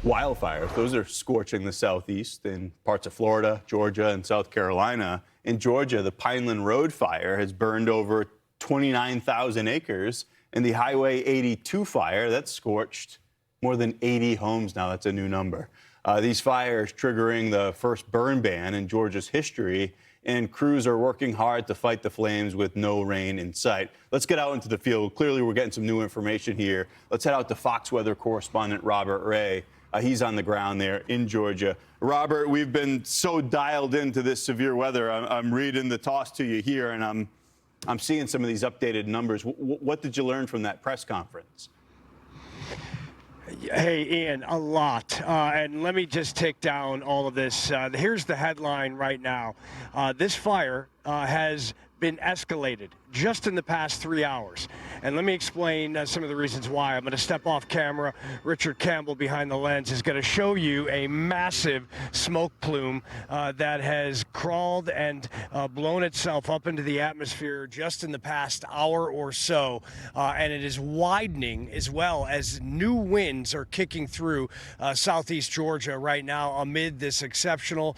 Wildfires, those are scorching the southeast in parts of Florida, Georgia, and South Carolina. In Georgia, the Pineland Road fire has burned over 29,000 acres, and the Highway 82 fire, that's scorched more than 80 homes now. That's a new number. These fires triggering the first burn ban in Georgia's history, and crews are working hard to fight the flames with no rain in sight. Let's get out into the field. Clearly, we're getting some new information here. Let's head out to Fox Weather correspondent Robert Ray. He's on the ground there in Georgia. Robert, we've been so dialed into this severe weather. I'm reading the toss to you here, and I'm seeing some of these updated numbers. What did you learn from that press conference? Hey, Ian, a lot. And let me just take down all of this. Here's the headline right now. This fire has been escalated just in the past 3 hours. And let me explain some of the reasons why. I'm going to step off camera. Richard Campbell behind the lens is going to show you a massive smoke plume that has crawled and blown itself up into the atmosphere just in the past hour or so. And it is widening as well as new winds are kicking through southeast Georgia right now amid this exceptional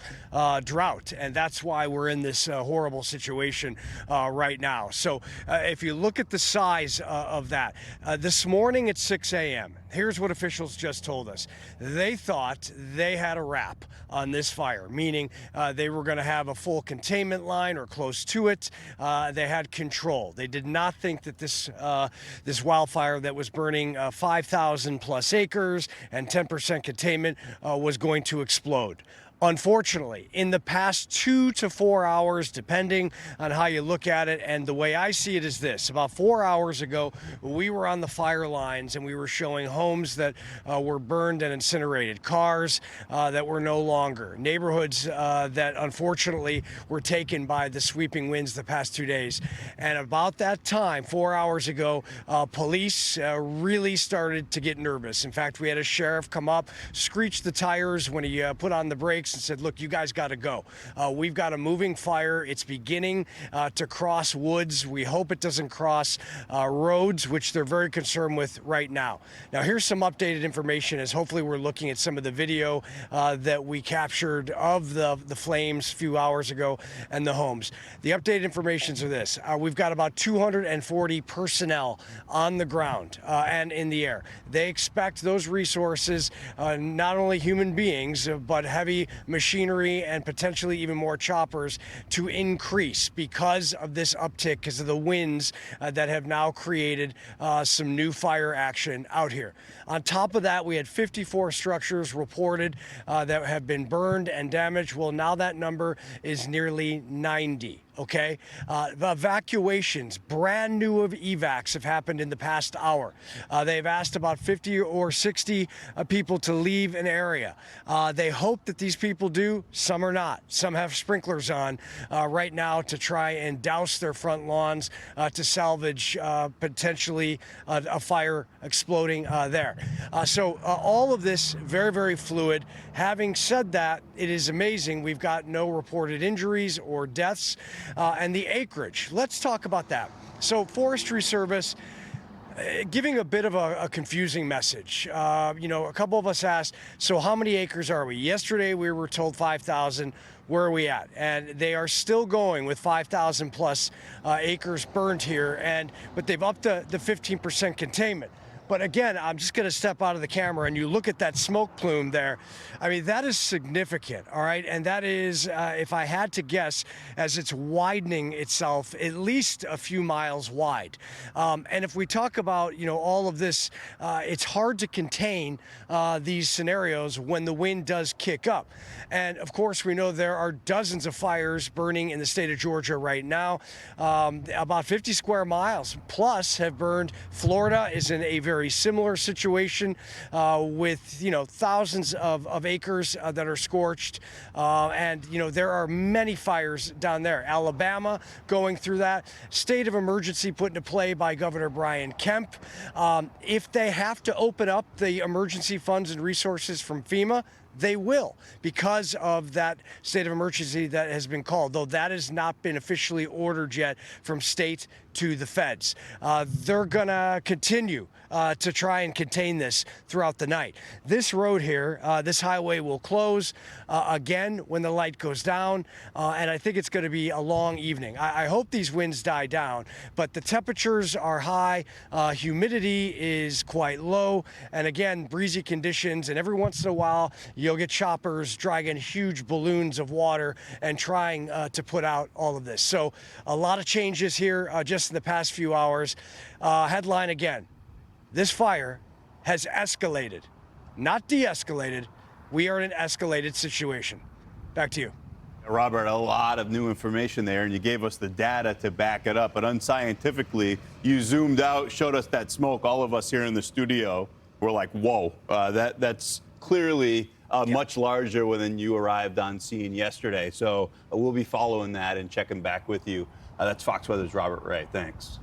drought. And that's why we're in this horrible situation right now. So if you look at the size of that, this morning at 6 a.m., here's what officials just told us. They thought they had a wrap on this fire, meaning they were going to have a full containment line or close to it. They had control. They did not think that this wildfire that was burning 5,000 plus acres and 10% containment was going to explode. Unfortunately, in the past 2 to 4 hours, depending on how you look at it, and the way I see it is this. About 4 hours ago, we were on the fire lines and we were showing homes that were burned and incinerated, cars that were no longer, neighborhoods that unfortunately were taken by the sweeping winds the past 2 days. And about that time, 4 hours ago, police really started to get nervous. In fact, we had a sheriff come up, screech the tires when he put on the brakes and said, look, you guys got to go. We've got a moving fire. It's beginning to cross woods. We hope it doesn't cross roads, which they're very concerned with right now. Now, here's some updated information as hopefully we're looking at some of the video that we captured of the flames a few hours ago and the homes. The updated informations are this. We've got about 240 personnel on the ground and in the air. They expect those resources, not only human beings, but heavy machinery and potentially even more choppers to increase because of this uptick, because of the winds that have now created some new fire action out here. On top of that, we had 54 structures reported that have been burned and damaged. Well, now that number is nearly 90. Okay, the evacuations, brand new evacs have happened in the past hour. They've asked about 50 or 60 people to leave an area. They hope that these people do. Some are not. Some have sprinklers on right now to try and douse their front lawns to salvage potentially a fire exploding there. So all of this very, very fluid. Having said that, it is amazing. We've got no reported injuries or deaths. And the acreage, let's talk about that. So Forestry Service giving a bit of a confusing message. You know, a couple of us asked, so how many acres are we? Yesterday we were told 5,000. Where are we at? And they are still going with 5,000 plus acres burned here, but they've upped the 15% containment. But again, I'm just going to step out of the camera and you look at that smoke plume there. I mean, that is significant, all right? And that is, if I had to guess, as it's widening itself, at least a few miles wide. And if we talk about, you know, all of this, it's hard to contain these scenarios when the wind does kick up. And of course, we know there are dozens of fires burning in the state of Georgia right now. About 50 square miles plus have burned. Florida is in a very similar situation with, you know, thousands of acres that are scorched. And, you know, there are many fires down there. Alabama going through that. State of emergency put into play by Governor Brian Kemp. If they have to open up the emergency funds and resources from FEMA, They will, because of that state of emergency that has been called, though that has not been officially ordered yet from state to the feds. They're going to continue to try and contain this throughout the night. This road here, this highway will close again when the light goes down, and I think it's going to be a long evening. I hope these winds die down, but the temperatures are high, humidity is quite low, and again, breezy conditions, and every once in a while, you'll get choppers dragging huge balloons of water and trying to put out all of this. So a lot of changes here just in the past few hours. Headline again, this fire has escalated, not de-escalated. We are in an escalated situation. Back to you. Robert, a lot of new information there, and you gave us the data to back it up. But unscientifically, you zoomed out, showed us that smoke. All of us here in the studio were like, whoa, that's clearly much larger than you arrived on scene yesterday. So we'll be following that and checking back with you. That's Fox Weather's Robert Ray. Thanks.